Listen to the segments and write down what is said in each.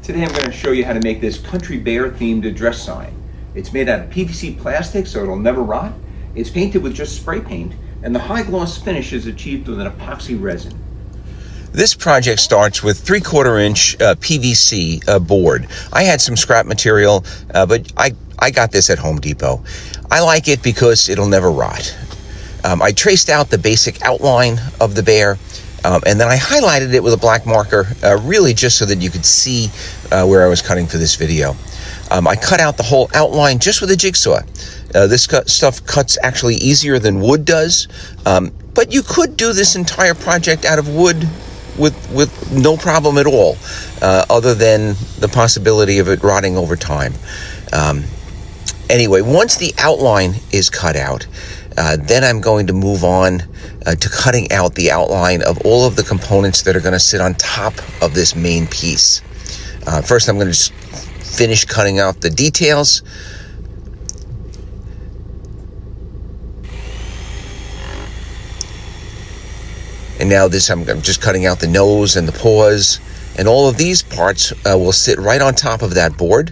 Today I'm going to show you how to make this country bear themed address sign. It's made out of PVC plastic so it'll never rot. It's painted with just spray paint, and the high gloss finish is achieved with an epoxy resin. This project starts with 3/4 inch PVC board. I had some scrap material, but I got this at Home Depot. I like it because it'll never rot. I traced out the basic outline of the bear, and then I highlighted it with a black marker, really just so that you could see where I was cutting for this video. I cut out the whole outline just with a jigsaw. This stuff cuts actually easier than wood does, but you could do this entire project out of wood with no problem at all, other than the possibility of it rotting over time. Anyway, once the outline is cut out, then I'm going to move on to cutting out the outline of all of the components that are going to sit on top of this main piece. First, I'm going to finish cutting out the details. And now I'm just cutting out the nose and the paws, and all of these parts will sit right on top of that board,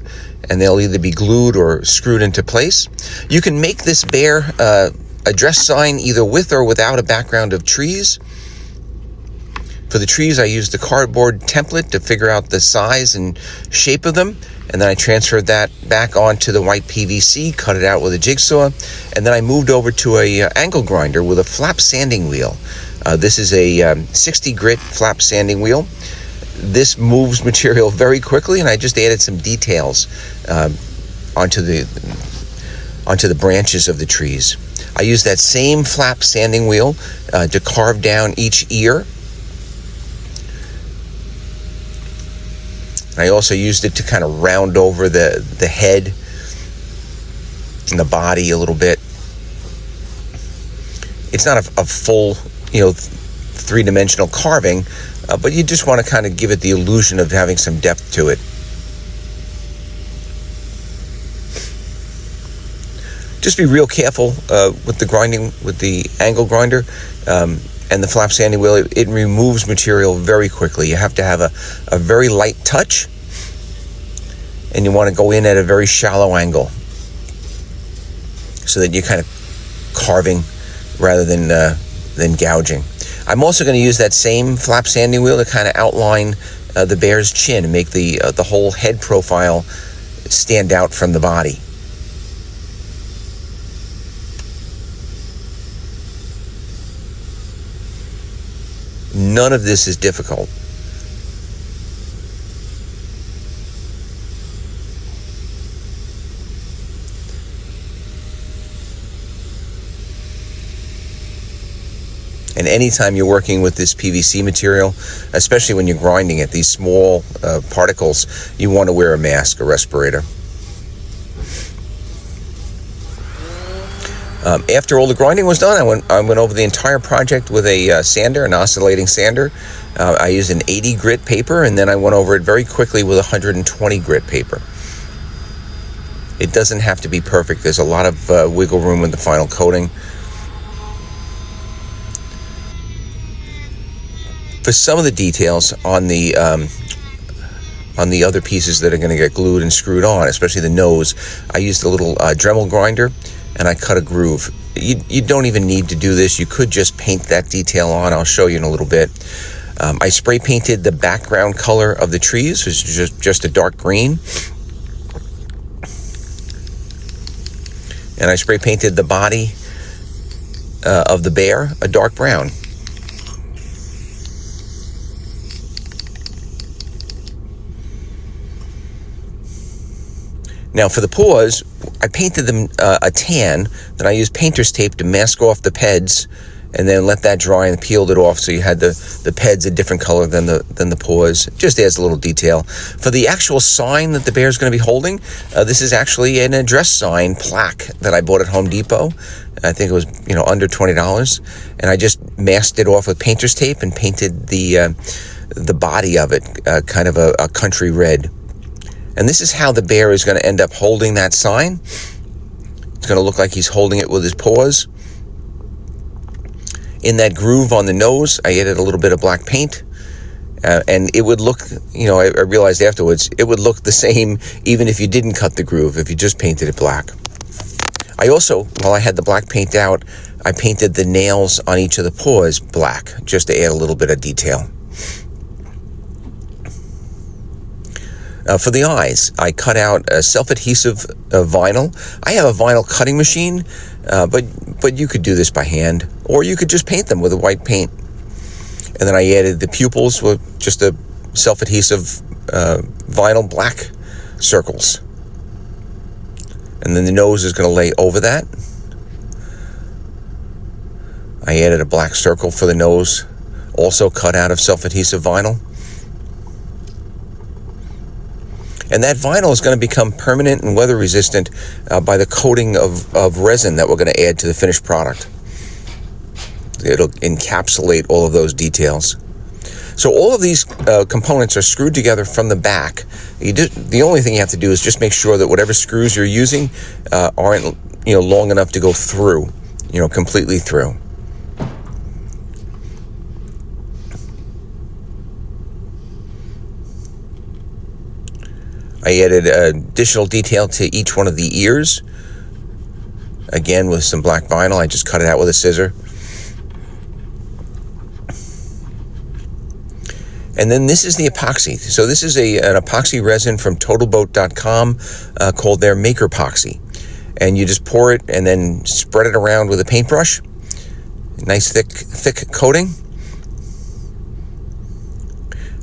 and they'll either be glued or screwed into place. You can make this bear address sign either with or without a background of trees. For the trees, I used the cardboard template to figure out the size and shape of them, and then I transferred that back onto the white PVC, cut it out with a jigsaw, and then I moved over to a angle grinder with a flap sanding wheel. This is a 60 grit flap sanding wheel. This moves material very quickly, and I just added some details onto the branches of the trees. I used that same flap sanding wheel to carve down each ear. I also used it to kind of round over the head and the body a little bit. It's not a full, three-dimensional carving, but you just want to kind of give it the illusion of having some depth to it. Just be real careful with the grinding, with the angle grinder and the flap sanding wheel. It removes material very quickly. You have to have a very light touch, and you want to go in at a very shallow angle so that you're kind of carving rather than gouging. I'm also going to use that same flap sanding wheel to kind of outline the bear's chin and make the whole head profile stand out from the body. None of this is difficult. And anytime you're working with this PVC material, especially when you're grinding it, these small particles, you want to wear a mask, a respirator. After all the grinding was done, I went over the entire project with a sander, an oscillating sander. I used an 80 grit paper, and then I went over it very quickly with 120 grit paper. It doesn't have to be perfect. There's a lot of wiggle room in the final coating. For some of the details on the other pieces that are going to get glued and screwed on, especially the nose, I used a little Dremel grinder, and I cut a groove. You don't even need to do this. You could just paint that detail on. I'll show you in a little bit. I spray painted the background color of the trees, which is just a dark green. And I spray painted the body of the bear a dark brown. Now for the paws, I painted them a tan, then I used painter's tape to mask off the peds, and then let that dry and peeled it off so you had the peds a different color than the paws. It just adds a little detail. For the actual sign that the bear is going to be holding, this is actually an address sign plaque that I bought at Home Depot. I think it was under $20, and I just masked it off with painter's tape and painted the body of it kind of a country red. And this is how the bear is going to end up holding that sign. It's going to look like he's holding it with his paws. In that groove on the nose, I added a little bit of black paint. And it would look, I realized afterwards, it would look the same even if you didn't cut the groove, if you just painted it black. I also, while I had the black paint out, I painted the nails on each of the paws black, just to add a little bit of detail. For the eyes, I cut out a self-adhesive vinyl. I have a vinyl cutting machine, but you could do this by hand, or you could just paint them with a white paint. And then I added the pupils with just a self-adhesive vinyl black circles. And then the nose is going to lay over that. I added a black circle for the nose, also cut out of self-adhesive vinyl. And that vinyl is going to become permanent and weather resistant by the coating of resin that we're going to add to the finished product. It'll encapsulate all of those details. So all of these components are screwed together from the back. The only thing you have to do is just make sure that whatever screws you're using aren't long enough to go through, completely through. I added additional detail to each one of the ears. Again, with some black vinyl, I just cut it out with a scissor. And then this is the epoxy. So this is an epoxy resin from TotalBoat.com called their Maker Epoxy. And you just pour it and then spread it around with a paintbrush. Nice thick coating.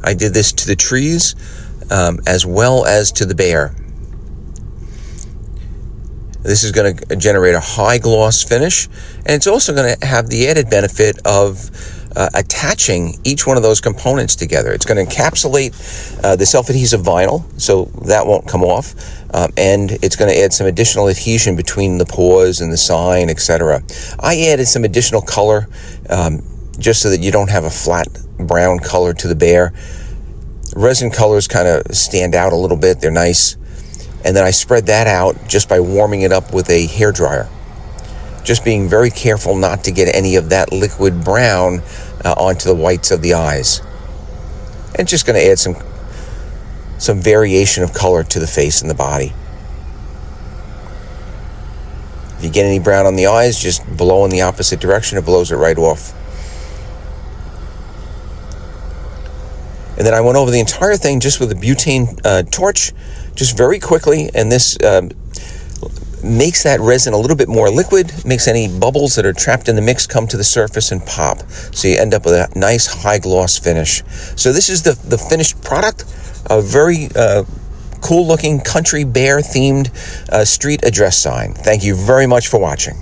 I did this to the trees as well as to the bear. This is going to generate a high gloss finish, and it's also going to have the added benefit of attaching each one of those components together. It's going to encapsulate the self-adhesive vinyl, so that won't come off, and it's going to add some additional adhesion between the paws and the sign, etc. I added some additional color just so that you don't have a flat brown color to the bear. Resin colors kind of stand out a little bit. They're nice. And then I spread that out just by warming it up with a hairdryer. Just being very careful not to get any of that liquid brown onto the whites of the eyes. And just going to add some variation of color to the face and the body. If you get any brown on the eyes, just blow in the opposite direction. It blows it right off. And then I went over the entire thing just with a butane torch, just very quickly, and this makes that resin a little bit more liquid, makes any bubbles that are trapped in the mix come to the surface and pop. So you end up with a nice high gloss finish. So this is the finished product, a very cool looking country bear themed street address sign. Thank you very much for watching.